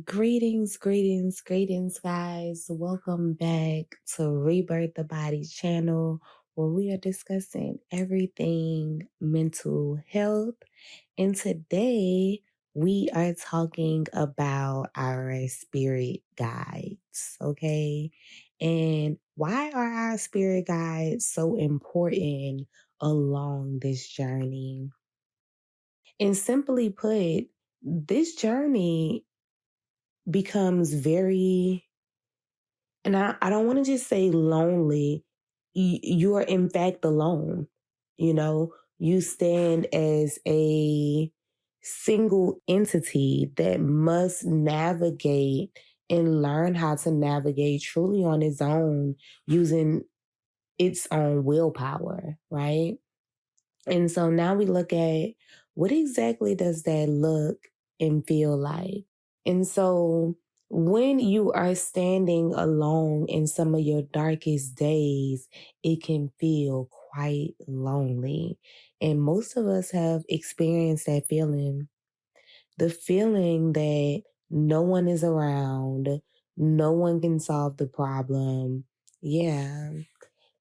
Greetings, guys. Welcome back to Rebirth the Body channel, where we are discussing everything mental health. And today we are talking about our spirit guides, okay? And why are our spirit guides so important along this journey? And simply put, this journey becomes very, and I don't want to just say lonely. You are in fact alone. You know, you stand as a single entity that must navigate and learn how to navigate truly on its own using its own willpower, right? And so now we look at what exactly does that look and feel like? And so when you are standing alone in some of your darkest days, it can feel quite lonely. And most of us have experienced that feeling, the feeling that no one is around, no one can solve the problem. Yeah.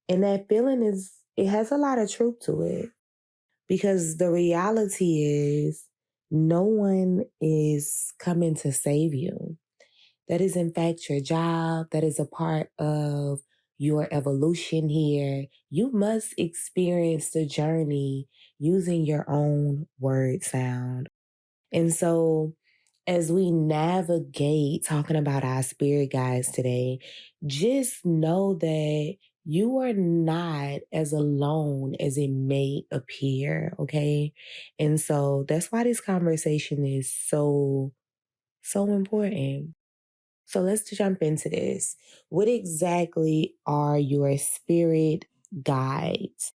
And that feeling it has a lot of truth to it. Because the reality is, no one is coming to save you. That is, in fact, your job. That is a part of your evolution here. You must experience the journey using your own word sound. And so, as we navigate talking about our spirit guides today, just know that you are not as alone as it may appear, okay? And so that's why this conversation is so important. So let's jump into this. What exactly are your spirit guides?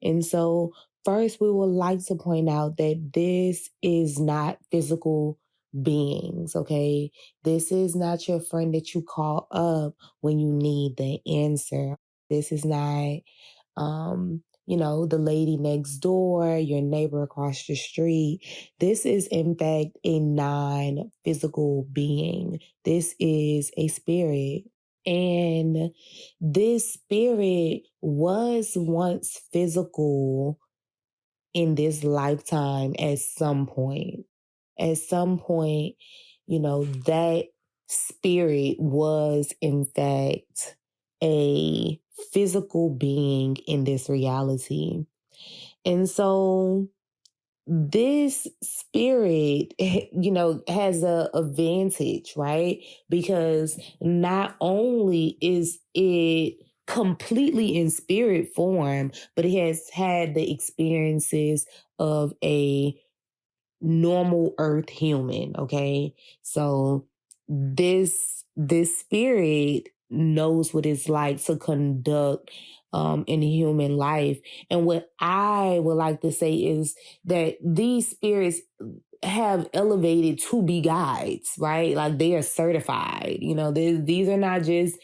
And so, first, we would like to point out that this is not physical beings, okay? This is not your friend that you call up when you need the answer. This is not, the lady next door, your neighbor across the street. This is, in fact, a non physical being. This is a spirit. And this spirit was once physical in this lifetime at some point. At some point, that spirit was in fact a physical being in this reality. And so this spirit, has a advantage, right? Because not only is it completely in spirit form, but it has had the experiences of a normal earth human, okay? So this spirit knows what it's like to conduct in human life. And what I would like to say is that these spirits have elevated to be guides, right? Like they are certified. These are not just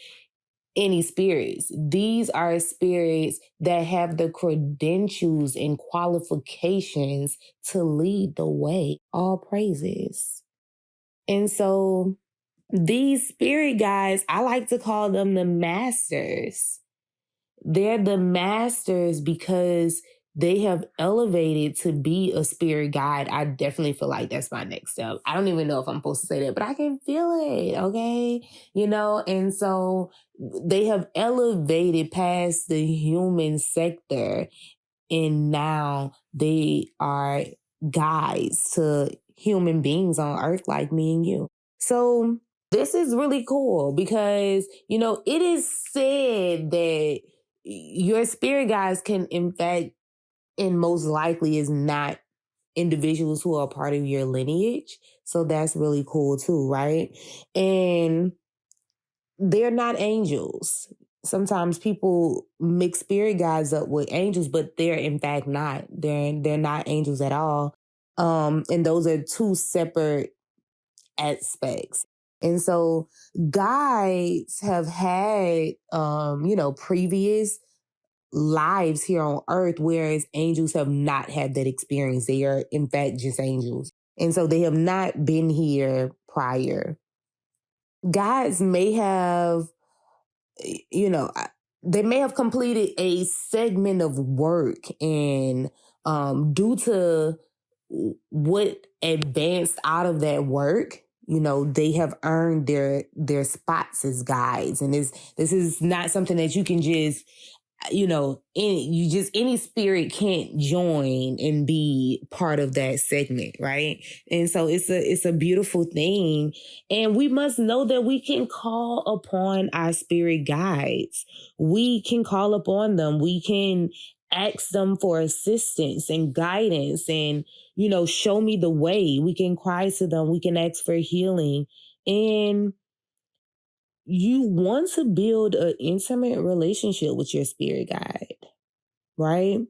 any spirits. These are spirits that have the credentials and qualifications to lead the way. All praises. And so these spirit guides, I like to call them the masters. They're the masters because they have elevated to be a spirit guide. I definitely feel like that's my next step. I don't even know if I'm supposed to say that, but I can feel it, okay? And so they have elevated past the human sector, and now they are guides to human beings on earth like me and you. So this is really cool because, it is said that your spirit guides can, in fact, and most likely is not individuals who are part of your lineage. So that's really cool too, right? And they're not angels. Sometimes people mix spirit guides up with angels, but they're in fact not. They're not angels at all. And those are two separate aspects. And so guides have had previous lives here on earth, whereas angels have not had that experience. They are in fact just angels. And so they have not been here prior. Guides may have, you know, they may have completed a segment of work, and due to what advanced out of that work, they have earned their spots as guides. And this is not something that you can just, any spirit can't join and be part of that segment, right? And so it's a beautiful thing. And we must know that we can call upon our spirit guides. We can call upon them. We can ask them for assistance and guidance and, show me the way. We can cry to them. We can ask for healing. And you want to build an intimate relationship with your spirit guide, right?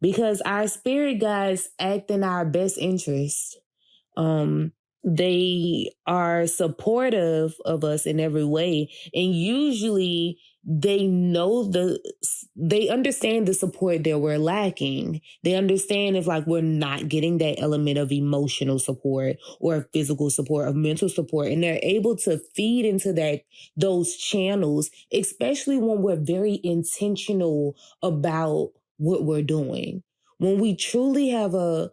Because our spirit guides act in our best interest. They are supportive of us in every way, and usually they understand the support that we're lacking. They understand if like we're not getting that element of emotional support or physical support or mental support, and they're able to feed into those channels, especially when we're very intentional about what we're doing. When we truly have a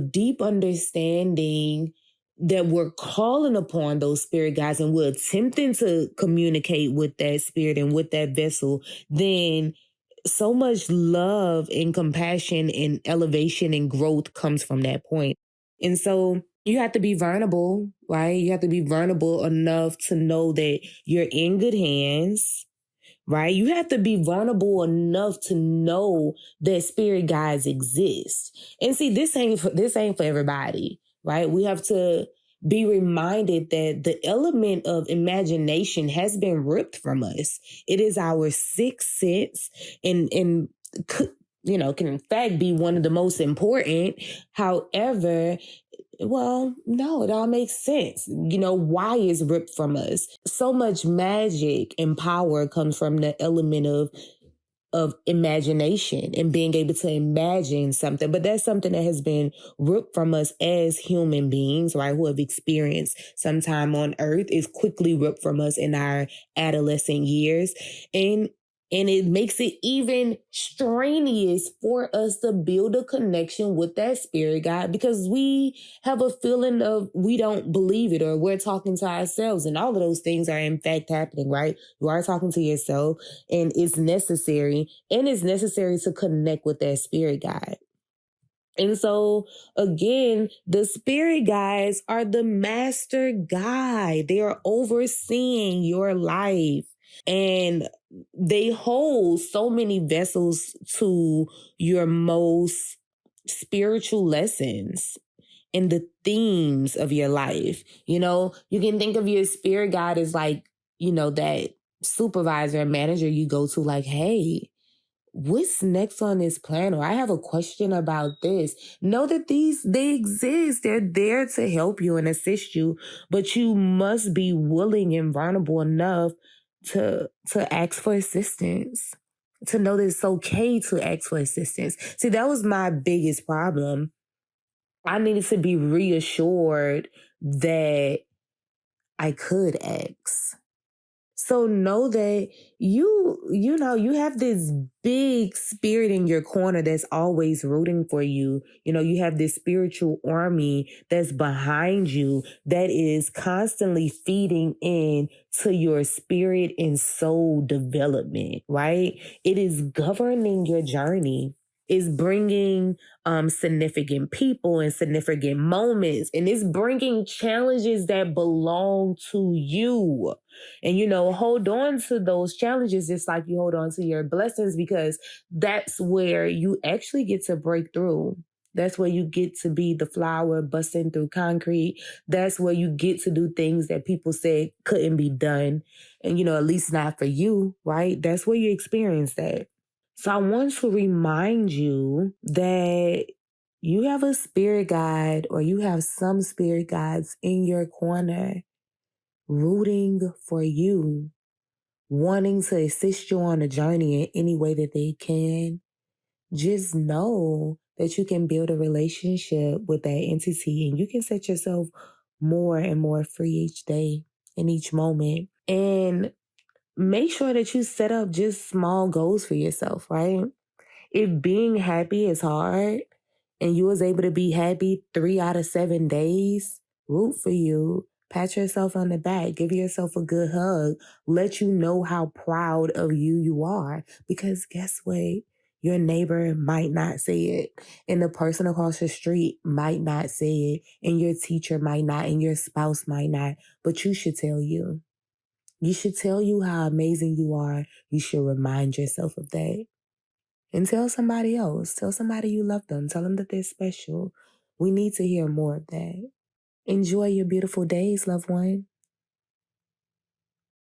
deep understanding that we're calling upon those spirit guides and we're attempting to communicate with that spirit and with that vessel, then so much love and compassion and elevation and growth comes from that point. And so you have to be vulnerable, right? You have to be vulnerable enough to know that you're in good hands, right? You have to be vulnerable enough to know that spirit guides exist. And see, this ain't for everybody, right? We have to be reminded that the element of imagination has been ripped from us. It is our sixth sense, and can in fact be one of the most important. However, well, no, it all makes sense. Why is ripped from us? So much magic and power comes from the element of imagination and being able to imagine something. But that's something that has been ripped from us as human beings, right? Who have experienced some time on earth, is quickly ripped from us in our adolescent years. And it makes it even strenuous for us to build a connection with that spirit guide, because we have a feeling of we don't believe it, or we're talking to ourselves. And all of those things are in fact happening, right? You are talking to yourself, and it's necessary. And it's necessary to connect with that spirit guide. And so, again, the spirit guides are the master guide. They are overseeing your life. And they hold so many vessels to your most spiritual lessons and the themes of your life. You can think of your spirit guide as like, that supervisor and manager you go to, like, hey, what's next on this plan? Or I have a question about this. Know that they exist. They're there to help you and assist you, but you must be willing and vulnerable enough to ask for assistance, to know that it's okay to ask for assistance. See, that was my biggest problem. I needed to be reassured that I could ask. So know that you have this big spirit in your corner that's always rooting for you. You have this spiritual army that's behind you that is constantly feeding in to your spirit and soul development, right? It is governing your journey. It's bringing significant people and significant moments, and it's bringing challenges that belong to you. And, hold on to those challenges just like you hold on to your blessings, because that's where you actually get to break through. That's where you get to be the flower busting through concrete. That's where you get to do things that people said couldn't be done. And, at least not for you, right? That's where you experience that. So I want to remind you that you have a spirit guide, or you have some spirit guides in your corner rooting for you, wanting to assist you on a journey in any way that they can. Just know that you can build a relationship with that entity, and you can set yourself more and more free each day and each moment. And make sure that you set up just small goals for yourself, right? If being happy is hard and you was able to be happy 3 out of 7 days, root for you. Pat yourself on the back. Give yourself a good hug. Let you know how proud of you are. Because guess what? Your neighbor might not say it. And the person across the street might not say it. And your teacher might not. And your spouse might not. But you should tell you. You should tell you how amazing you are. You should remind yourself of that. And tell somebody else. Tell somebody you love them. Tell them that they're special. We need to hear more of that. Enjoy your beautiful days, loved one.